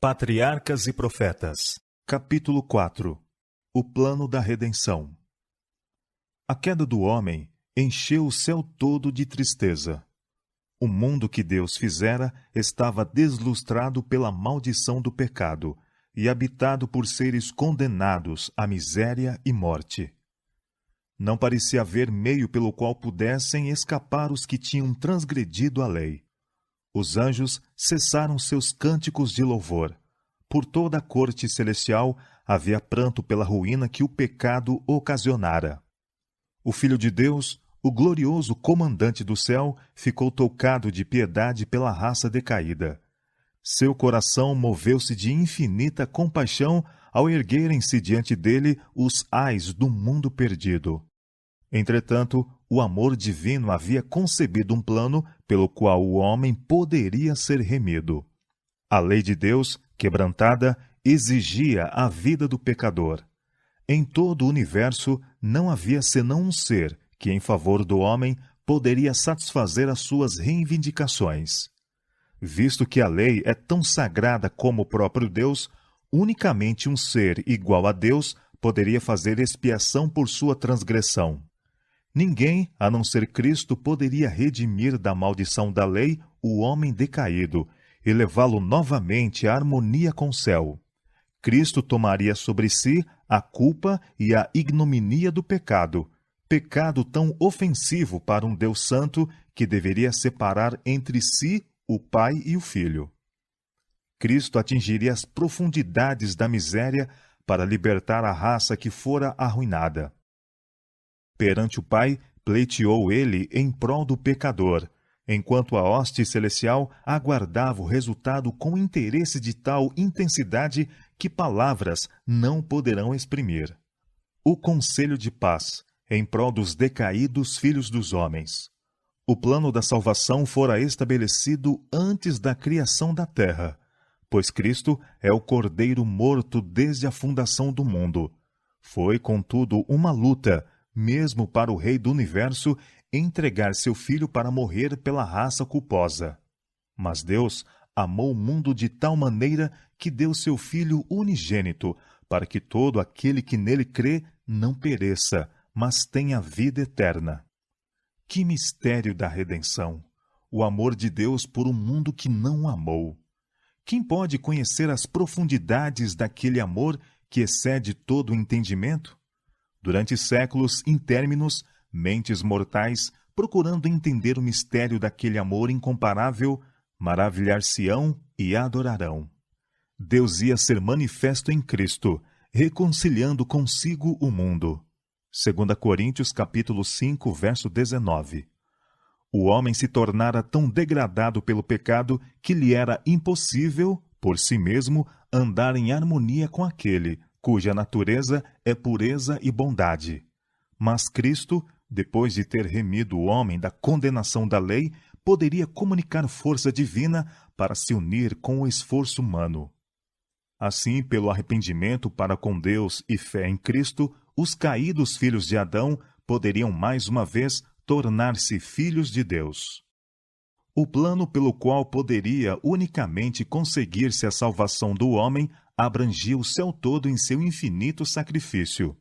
Patriarcas e Profetas. Capítulo 4. O plano da redenção. A queda do homem encheu o céu todo de tristeza. O mundo que Deus fizera estava deslustrado pela maldição do pecado e habitado por seres condenados à miséria e morte. Não parecia haver meio pelo qual pudessem escapar os que tinham transgredido a lei. Os anjos cessaram seus cânticos de louvor. Por toda a corte celestial havia pranto pela ruína que o pecado ocasionara. O Filho de Deus, o glorioso comandante do céu, ficou tocado de piedade pela raça decaída. Seu coração moveu-se de infinita compaixão ao erguerem-se diante dele os ais do mundo perdido. Entretanto, o amor divino havia concebido um plano pelo qual o homem poderia ser remido. A lei de Deus, quebrantada, exigia a vida do pecador. Em todo o universo não havia senão um ser que, em favor do homem, poderia satisfazer as suas reivindicações. Visto que a lei é tão sagrada como o próprio Deus, unicamente um ser igual a Deus poderia fazer expiação por sua transgressão. Ninguém, a não ser Cristo, poderia redimir da maldição da lei o homem decaído e levá-lo novamente à harmonia com o céu. Cristo tomaria sobre si a culpa e a ignominia do pecado, pecado tão ofensivo para um Deus santo que deveria separar entre si o Pai e o Filho. Cristo atingiria as profundidades da miséria para libertar a raça que fora arruinada. Perante o Pai, pleiteou ele em prol do pecador, enquanto a hoste celestial aguardava o resultado com interesse de tal intensidade que palavras não poderão exprimir. O conselho de paz, em prol dos decaídos filhos dos homens. O plano da salvação fora estabelecido antes da criação da terra, pois Cristo é o Cordeiro morto desde a fundação do mundo. Foi, contudo, uma luta, mesmo para o Rei do Universo, entregar seu Filho para morrer pela raça culposa. Mas Deus amou o mundo de tal maneira que deu seu Filho unigênito, para que todo aquele que nele crê não pereça, mas tenha vida eterna. Que mistério da redenção! O amor de Deus por um mundo que não o amou. Quem pode conhecer as profundidades daquele amor que excede todo o entendimento? Durante séculos intérminos, mentes mortais, procurando entender o mistério daquele amor incomparável, maravilhar-se-ão e adorarão. Deus ia ser manifesto em Cristo, reconciliando consigo o mundo. 2 Coríntios capítulo 5, verso 19. O homem se tornara tão degradado pelo pecado que lhe era impossível, por si mesmo, andar em harmonia com aquele cuja natureza é pureza e bondade. Mas Cristo, depois de ter remido o homem da condenação da lei, poderia comunicar força divina para se unir com o esforço humano. Assim, pelo arrependimento para com Deus e fé em Cristo, os caídos filhos de Adão poderiam mais uma vez tornar-se filhos de Deus. O plano pelo qual poderia unicamente conseguir-se a salvação do homem abrangia o céu todo em seu infinito sacrifício.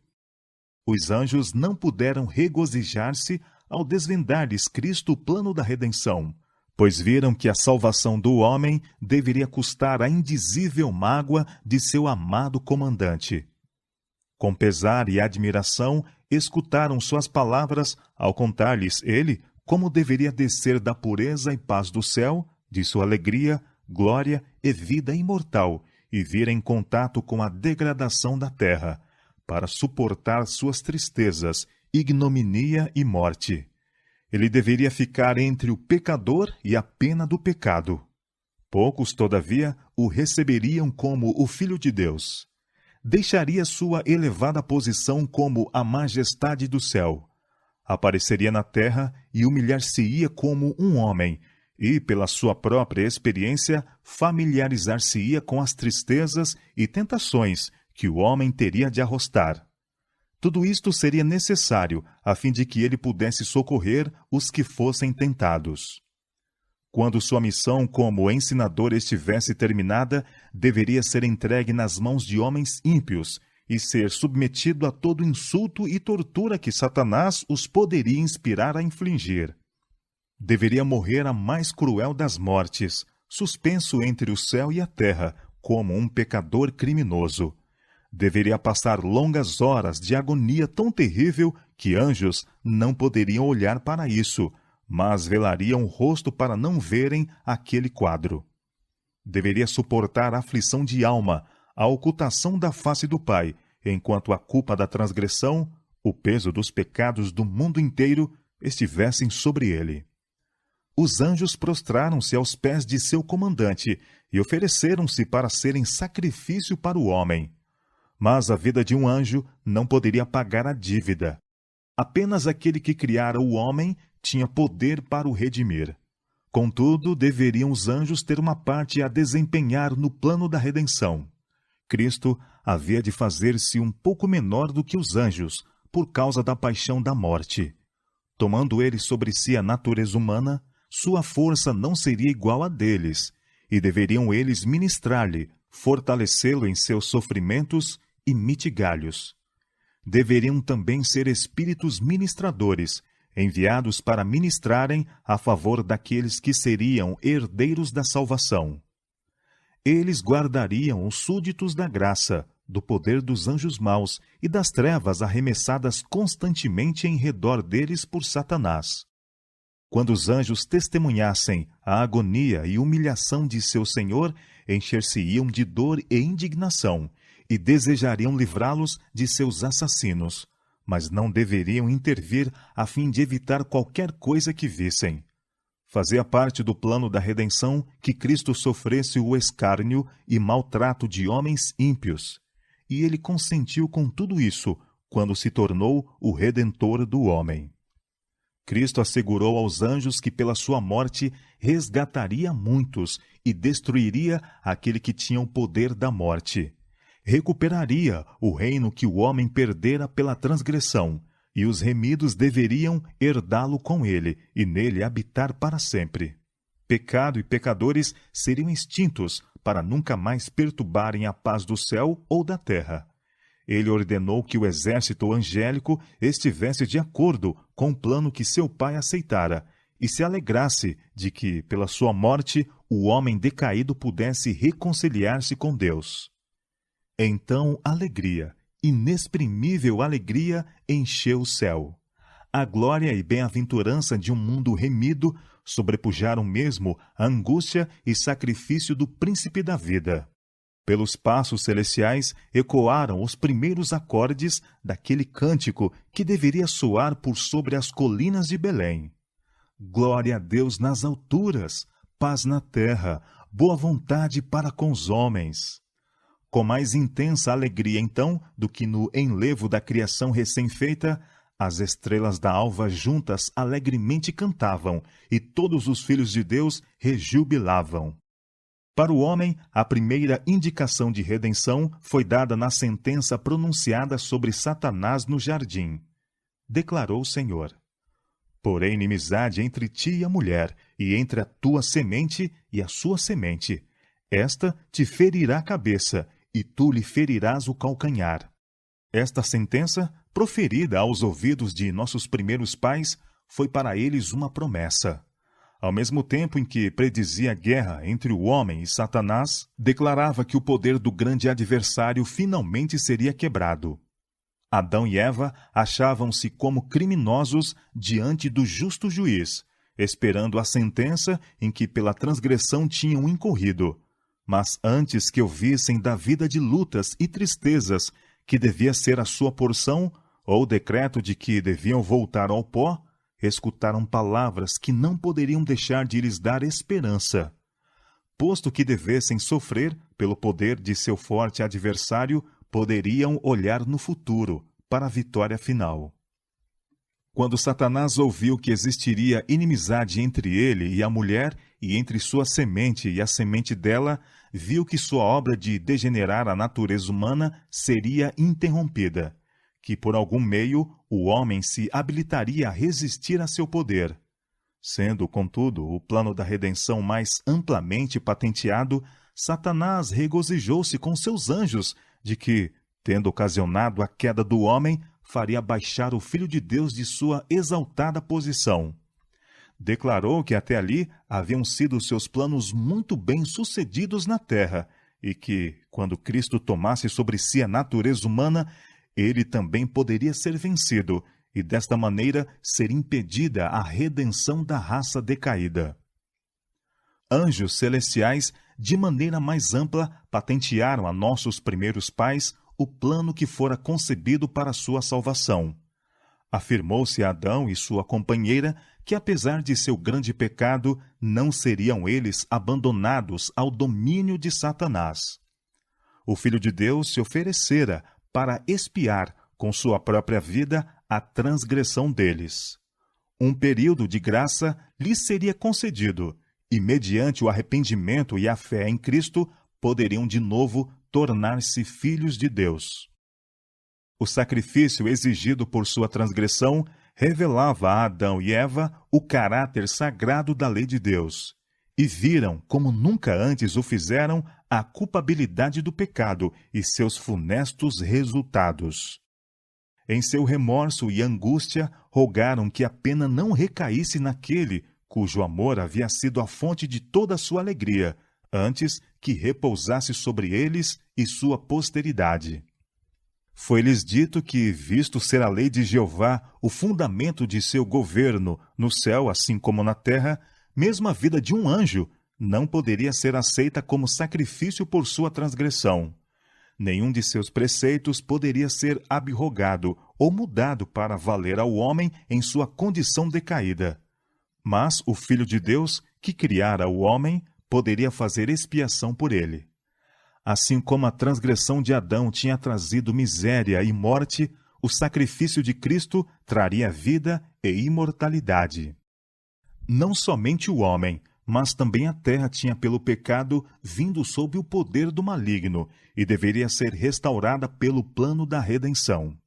Os anjos não puderam regozijar-se ao desvendar-lhes Cristo o plano da redenção, pois viram que a salvação do homem deveria custar a indizível mágoa de seu amado comandante. Com pesar e admiração, escutaram suas palavras ao contar-lhes ele como deveria descer da pureza e paz do céu, de sua alegria, glória e vida imortal, e vir em contato com a degradação da terra, para suportar suas tristezas, ignominia e morte. Ele deveria ficar entre o pecador e a pena do pecado. Poucos, todavia, o receberiam como o Filho de Deus. Deixaria sua elevada posição como a majestade do céu. Apareceria na terra e humilhar-se-ia como um homem, e, pela sua própria experiência, familiarizar-se-ia com as tristezas e tentações que o homem teria de arrostar. Tudo isto seria necessário a fim de que ele pudesse socorrer os que fossem tentados. Quando sua missão como ensinador estivesse terminada, deveria ser entregue nas mãos de homens ímpios e ser submetido a todo insulto e tortura que Satanás os poderia inspirar a infligir. Deveria morrer a mais cruel das mortes, suspenso entre o céu e a terra, como um pecador criminoso. Deveria passar longas horas de agonia tão terrível que anjos não poderiam olhar para isso, mas velariam o rosto para não verem aquele quadro. Deveria suportar a aflição de alma, a ocultação da face do Pai, enquanto a culpa da transgressão, o peso dos pecados do mundo inteiro estivessem sobre ele. Os anjos prostraram-se aos pés de seu comandante e ofereceram-se para serem sacrifício para o homem. Mas a vida de um anjo não poderia pagar a dívida. Apenas aquele que criara o homem tinha poder para o redimir. Contudo, deveriam os anjos ter uma parte a desempenhar no plano da redenção. Cristo havia de fazer-se um pouco menor do que os anjos, por causa da paixão da morte. Tomando ele sobre si a natureza humana, sua força não seria igual a deles, e deveriam eles ministrar-lhe, fortalecê-lo em seus sofrimentos e mitigá-los. Deveriam também ser espíritos ministradores, enviados para ministrarem a favor daqueles que seriam herdeiros da salvação. Eles guardariam os súditos da graça, do poder dos anjos maus e das trevas arremessadas constantemente em redor deles por Satanás. Quando os anjos testemunhassem a agonia e humilhação de seu Senhor, encher-se-iam de dor e indignação, e desejariam livrá-los de seus assassinos, mas não deveriam intervir a fim de evitar qualquer coisa que vissem. Fazia parte do plano da redenção que Cristo sofresse o escárnio e maltrato de homens ímpios, e ele consentiu com tudo isso quando se tornou o Redentor do homem. Cristo assegurou aos anjos que pela sua morte resgataria muitos e destruiria aquele que tinha o poder da morte. Recuperaria o reino que o homem perdera pela transgressão, e os remidos deveriam herdá-lo com ele e nele habitar para sempre. Pecado e pecadores seriam extintos para nunca mais perturbarem a paz do céu ou da terra. Ele ordenou que o exército angélico estivesse de acordo com o plano que seu pai aceitara e se alegrasse de que, pela sua morte, o homem decaído pudesse reconciliar-se com Deus. Então, alegria, inexprimível alegria, encheu o céu. A glória e bem-aventurança de um mundo remido sobrepujaram mesmo a angústia e sacrifício do príncipe da vida. Pelos passos celestiais ecoaram os primeiros acordes daquele cântico que deveria soar por sobre as colinas de Belém. Glória a Deus nas alturas, paz na terra, boa vontade para com os homens. Com mais intensa alegria, então, do que no enlevo da criação recém-feita, as estrelas da alva juntas alegremente cantavam, e todos os filhos de Deus rejubilavam. Para o homem, a primeira indicação de redenção foi dada na sentença pronunciada sobre Satanás no jardim. Declarou o Senhor: Porém inimizade entre ti e a mulher, e entre a tua semente e a sua semente. Esta te ferirá a cabeça, e tu lhe ferirás o calcanhar. Esta sentença, proferida aos ouvidos de nossos primeiros pais, foi para eles uma promessa. Ao mesmo tempo em que predizia a guerra entre o homem e Satanás, declarava que o poder do grande adversário finalmente seria quebrado. Adão e Eva achavam-se como criminosos diante do justo juiz, esperando a sentença em que pela transgressão tinham incorrido. Mas antes que ouvissem da vida de lutas e tristezas que devia ser a sua porção, ou o decreto de que deviam voltar ao pó, escutaram palavras que não poderiam deixar de lhes dar esperança. Posto que devessem sofrer pelo poder de seu forte adversário, poderiam olhar no futuro, para a vitória final. Quando Satanás ouviu que existiria inimizade entre ele e a mulher, e entre sua semente e a semente dela, viu que sua obra de degenerar a natureza humana seria interrompida, que por algum meio o homem se habilitaria a resistir a seu poder. Sendo, contudo, o plano da redenção mais amplamente patenteado, Satanás regozijou-se com seus anjos de que, tendo ocasionado a queda do homem, faria baixar o Filho de Deus de sua exaltada posição. Declarou que até ali haviam sido seus planos muito bem sucedidos na terra e que, quando Cristo tomasse sobre si a natureza humana, ele também poderia ser vencido e, desta maneira, ser impedida a redenção da raça decaída. Anjos celestiais, de maneira mais ampla, patentearam a nossos primeiros pais o plano que fora concebido para sua salvação. Afirmou-se a Adão e sua companheira que, apesar de seu grande pecado, não seriam eles abandonados ao domínio de Satanás. O Filho de Deus se oferecera para expiar, com sua própria vida, a transgressão deles. Um período de graça lhes seria concedido, e, mediante o arrependimento e a fé em Cristo, poderiam de novo tornar-se filhos de Deus. O sacrifício exigido por sua transgressão revelava a Adão e Eva o caráter sagrado da lei de Deus, e viram, como nunca antes o fizeram, a culpabilidade do pecado e seus funestos resultados. Em seu remorso e angústia, rogaram que a pena não recaísse naquele cujo amor havia sido a fonte de toda a sua alegria, antes que repousasse sobre eles e sua posteridade. Foi-lhes dito que, visto ser a lei de Jeová o fundamento de seu governo no céu assim como na terra, mesmo a vida de um anjo não poderia ser aceita como sacrifício por sua transgressão. Nenhum de seus preceitos poderia ser abrogado ou mudado para valer ao homem em sua condição decaída. Mas o Filho de Deus, que criara o homem, poderia fazer expiação por ele. Assim como a transgressão de Adão tinha trazido miséria e morte, o sacrifício de Cristo traria vida e imortalidade. Não somente o homem, mas também a terra tinha pelo pecado vindo sob o poder do maligno e deveria ser restaurada pelo plano da redenção.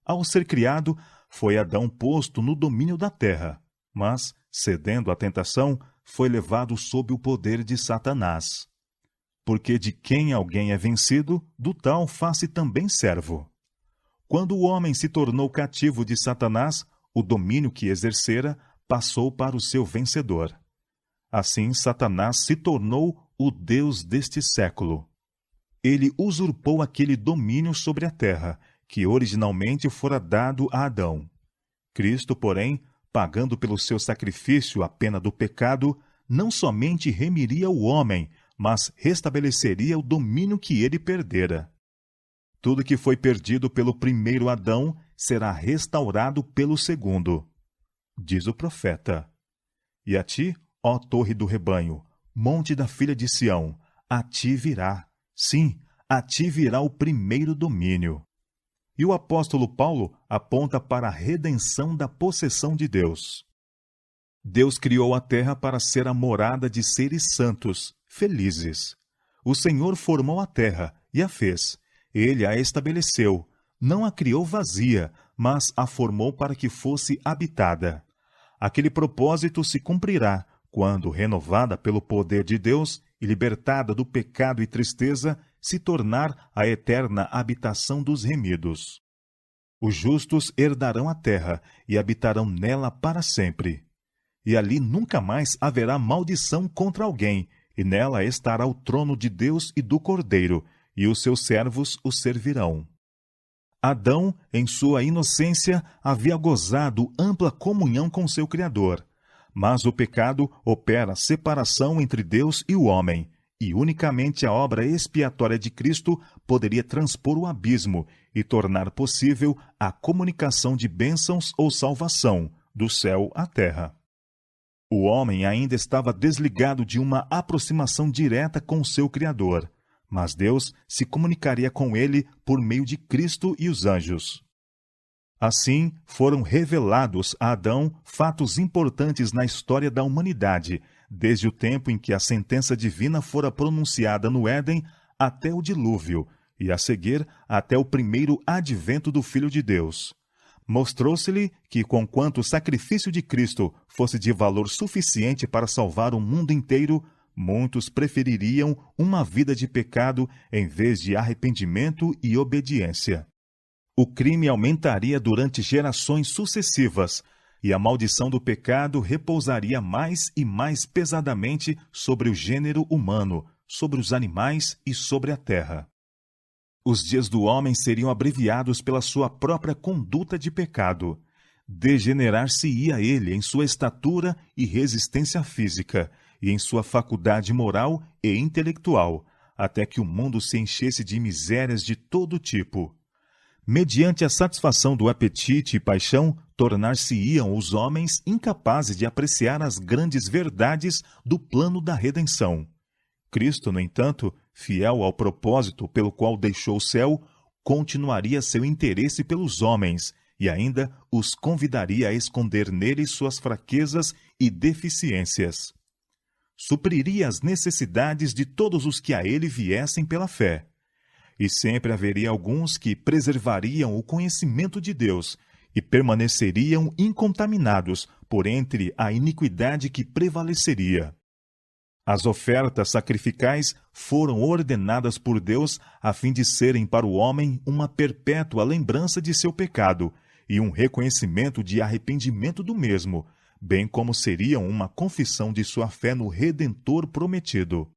Ao ser criado, foi Adão posto no domínio da terra, mas, cedendo à tentação, foi levado sob o poder de Satanás. Porque de quem alguém é vencido, do tal faz-se também servo. Quando o homem se tornou cativo de Satanás, o domínio que exercera passou para o seu vencedor. Assim, Satanás se tornou o Deus deste século. Ele usurpou aquele domínio sobre a terra, que originalmente fora dado a Adão. Cristo, porém, pagando pelo seu sacrifício a pena do pecado, não somente remiria o homem, mas restabeleceria o domínio que ele perdera. Tudo que foi perdido pelo primeiro Adão será restaurado pelo segundo. Diz o profeta: E a ti, ó torre do rebanho, monte da filha de Sião, a ti virá, sim, a ti virá o primeiro domínio. E o apóstolo Paulo aponta para a redenção da possessão de Deus. Deus criou a terra para ser a morada de seres santos, felizes. O Senhor formou a terra e a fez. Ele a estabeleceu. Não a criou vazia, mas a formou para que fosse habitada. Aquele propósito se cumprirá quando, renovada pelo poder de Deus e libertada do pecado e tristeza, se tornar a eterna habitação dos remidos. Os justos herdarão a terra e habitarão nela para sempre. E ali nunca mais haverá maldição contra alguém, e nela estará o trono de Deus e do Cordeiro, e os seus servos o servirão. Adão, em sua inocência, havia gozado ampla comunhão com seu Criador. Mas o pecado opera separação entre Deus e o homem, e unicamente a obra expiatória de Cristo poderia transpor o abismo e tornar possível a comunicação de bênçãos ou salvação, do céu à terra. O homem ainda estava desligado de uma aproximação direta com o seu Criador, mas Deus se comunicaria com ele por meio de Cristo e os anjos. Assim, foram revelados a Adão fatos importantes na história da humanidade, desde o tempo em que a sentença divina fora pronunciada no Éden até o dilúvio, e a seguir até o primeiro advento do Filho de Deus. Mostrou-se-lhe que, conquanto o sacrifício de Cristo fosse de valor suficiente para salvar o mundo inteiro, muitos prefeririam uma vida de pecado em vez de arrependimento e obediência. O crime aumentaria durante gerações sucessivas, e a maldição do pecado repousaria mais e mais pesadamente sobre o gênero humano, sobre os animais e sobre a terra. Os dias do homem seriam abreviados pela sua própria conduta de pecado. Degenerar-se-ia ele em sua estatura e resistência física, e em sua faculdade moral e intelectual, até que o mundo se enchesse de misérias de todo tipo. Mediante a satisfação do apetite e paixão, tornar-se-iam os homens incapazes de apreciar as grandes verdades do plano da redenção. Cristo, no entanto, fiel ao propósito pelo qual deixou o céu, continuaria seu interesse pelos homens e ainda os convidaria a esconder neles suas fraquezas e deficiências. Supriria as necessidades de todos os que a ele viessem pela fé. E sempre haveria alguns que preservariam o conhecimento de Deus e permaneceriam incontaminados por entre a iniquidade que prevaleceria. As ofertas sacrificais foram ordenadas por Deus a fim de serem para o homem uma perpétua lembrança de seu pecado e um reconhecimento de arrependimento do mesmo, bem como seriam uma confissão de sua fé no Redentor prometido.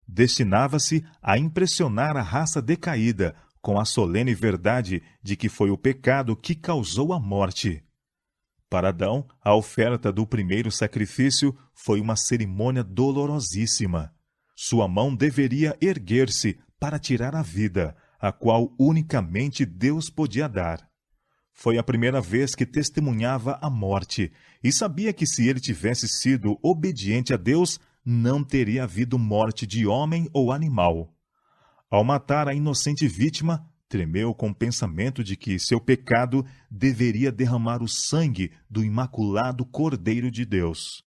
Destinava-se a impressionar a raça decaída com a solene verdade de que foi o pecado que causou a morte. Para Adão, a oferta do primeiro sacrifício foi uma cerimônia dolorosíssima. Sua mão deveria erguer-se para tirar a vida, a qual unicamente Deus podia dar. Foi a primeira vez que testemunhava a morte, e sabia que se ele tivesse sido obediente a Deus, não teria havido morte de homem ou animal. Ao matar a inocente vítima, tremeu com o pensamento de que seu pecado deveria derramar o sangue do imaculado Cordeiro de Deus.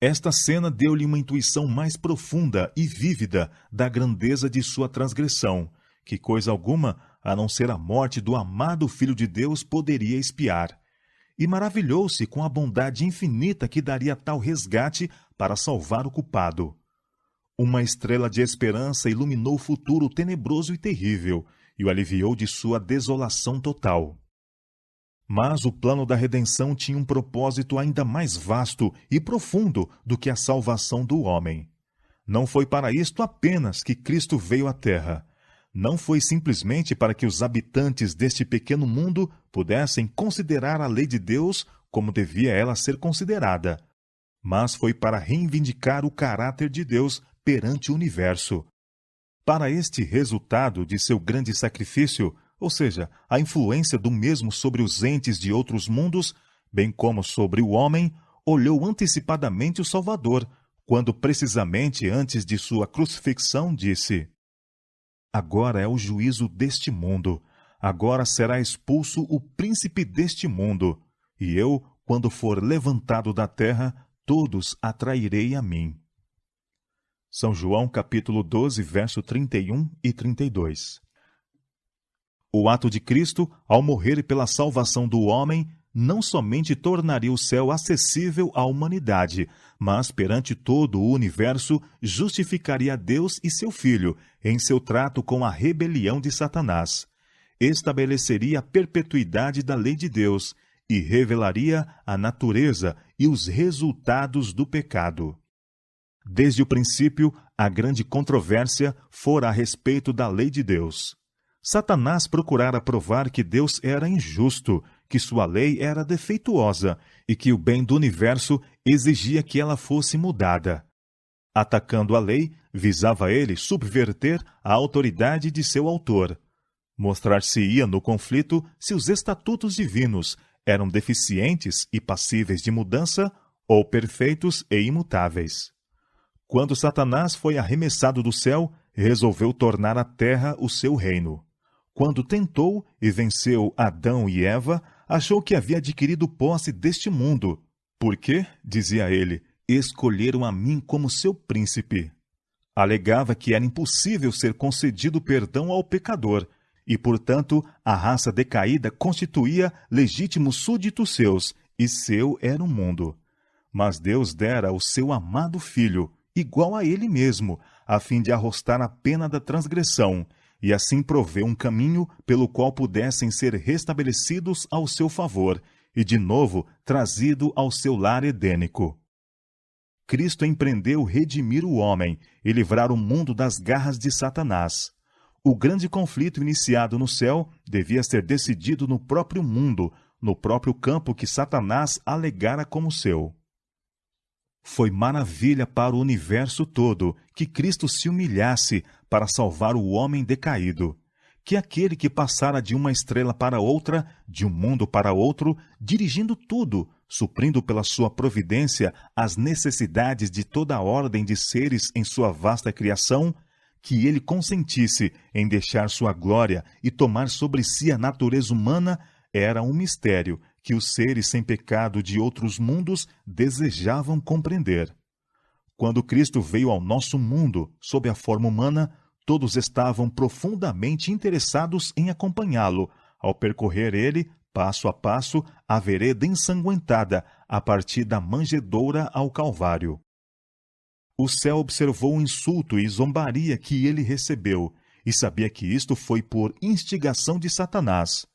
Esta cena deu-lhe uma intuição mais profunda e vívida da grandeza de sua transgressão, que coisa alguma, a não ser a morte do amado Filho de Deus, poderia expiar. E maravilhou-se com a bondade infinita que daria tal resgate para salvar o culpado. Uma estrela de esperança iluminou o futuro tenebroso e terrível, e o aliviou de sua desolação total. Mas o plano da redenção tinha um propósito ainda mais vasto e profundo do que a salvação do homem. Não foi para isto apenas que Cristo veio à Terra. Não foi simplesmente para que os habitantes deste pequeno mundo pudessem considerar a lei de Deus como devia ela ser considerada, mas foi para reivindicar o caráter de Deus perante o universo. Para este resultado de seu grande sacrifício, ou seja, a influência do mesmo sobre os entes de outros mundos, bem como sobre o homem, olhou antecipadamente o Salvador, quando precisamente antes de sua crucifixão disse: agora é o juízo deste mundo, agora será expulso o príncipe deste mundo, e eu, quando for levantado da terra, todos atrairei a mim. São João capítulo 12, verso 31 e 32. O ato de Cristo, ao morrer pela salvação do homem, não somente tornaria o céu acessível à humanidade, mas perante todo o universo justificaria Deus e seu Filho em seu trato com a rebelião de Satanás. Estabeleceria a perpetuidade da lei de Deus e revelaria a natureza e os resultados do pecado. Desde o princípio, a grande controvérsia fora a respeito da lei de Deus. Satanás procurara provar que Deus era injusto, que sua lei era defeituosa e que o bem do universo exigia que ela fosse mudada. Atacando a lei, visava ele subverter a autoridade de seu autor. Mostrar-se-ia no conflito se os estatutos divinos eram deficientes e passíveis de mudança ou perfeitos e imutáveis. Quando Satanás foi arremessado do céu, resolveu tornar a terra o seu reino. Quando tentou e venceu Adão e Eva, achou que havia adquirido posse deste mundo, porque, dizia ele, escolheram a mim como seu príncipe. Alegava que era impossível ser concedido perdão ao pecador, e, portanto, a raça decaída constituía legítimos súditos seus, e seu era o mundo. Mas Deus dera o seu amado Filho, igual a ele mesmo, a fim de arrostar a pena da transgressão, e assim prover um caminho pelo qual pudessem ser restabelecidos ao seu favor, e de novo trazido ao seu lar edênico. Cristo empreendeu redimir o homem e livrar o mundo das garras de Satanás. O grande conflito iniciado no céu devia ser decidido no próprio mundo, no próprio campo que Satanás alegara como seu. Foi maravilha para o universo todo que Cristo se humilhasse para salvar o homem decaído, que aquele que passara de uma estrela para outra, de um mundo para outro, dirigindo tudo, suprindo pela sua providência as necessidades de toda a ordem de seres em sua vasta criação, que ele consentisse em deixar sua glória e tomar sobre si a natureza humana, era um mistério que os seres sem pecado de outros mundos desejavam compreender. Quando Cristo veio ao nosso mundo, sob a forma humana, todos estavam profundamente interessados em acompanhá-lo, ao percorrer ele, passo a passo, a vereda ensanguentada, a partir da manjedoura ao Calvário. O céu observou o insulto e zombaria que ele recebeu, e sabia que isto foi por instigação de Satanás.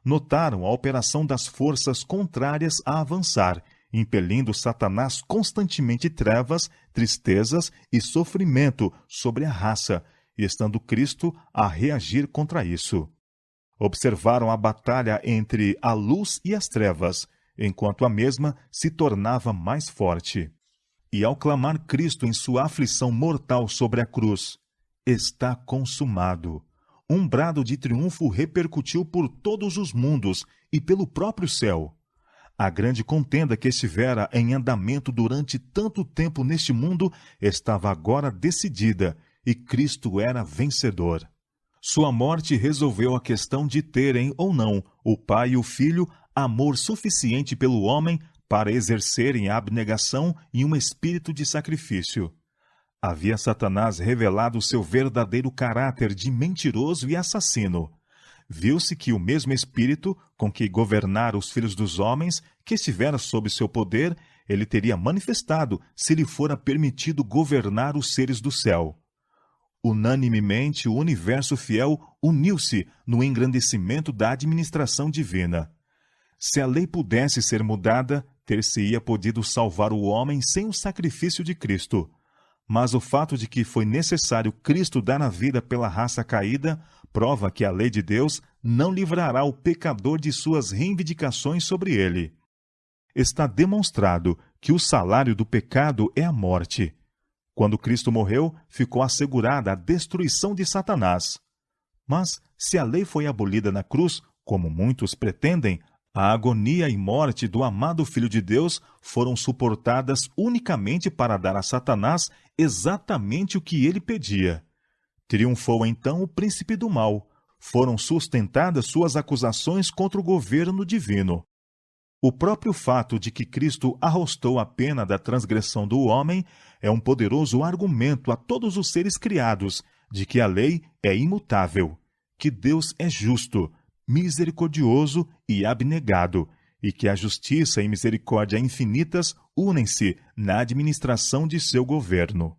Notaram a operação das forças contrárias a avançar, impelindo Satanás constantemente trevas, tristezas e sofrimento sobre a raça, e estando Cristo a reagir contra isso. Observaram a batalha entre a luz e as trevas, enquanto a mesma se tornava mais forte. E ao clamar Cristo em sua aflição mortal sobre a cruz, está consumado, um brado de triunfo repercutiu por todos os mundos e pelo próprio céu. A grande contenda que estivera em andamento durante tanto tempo neste mundo estava agora decidida, e Cristo era vencedor. Sua morte resolveu a questão de terem ou não o Pai e o Filho amor suficiente pelo homem para exercerem a abnegação e um espírito de sacrifício. Havia Satanás revelado seu verdadeiro caráter de mentiroso e assassino. Viu-se que o mesmo espírito com que governara os filhos dos homens, que estivera sob seu poder, ele teria manifestado se lhe fora permitido governar os seres do céu. Unanimemente, o universo fiel uniu-se no engrandecimento da administração divina. Se a lei pudesse ser mudada, ter-se-ia podido salvar o homem sem o sacrifício de Cristo. Mas o fato de que foi necessário Cristo dar a vida pela raça caída prova que a lei de Deus não livrará o pecador de suas reivindicações sobre ele. Está demonstrado que o salário do pecado é a morte. Quando Cristo morreu, ficou assegurada a destruição de Satanás. Mas, se a lei foi abolida na cruz, como muitos pretendem, a agonia e morte do amado Filho de Deus foram suportadas unicamente para dar a Satanás exatamente o que ele pedia. Triunfou então o príncipe do mal. Foram sustentadas suas acusações contra o governo divino. O próprio fato de que Cristo arrostou a pena da transgressão do homem é um poderoso argumento a todos os seres criados de que a lei é imutável, que Deus é justo, misericordioso e abnegado, e que a justiça e misericórdia infinitas unem-se na administração de seu governo.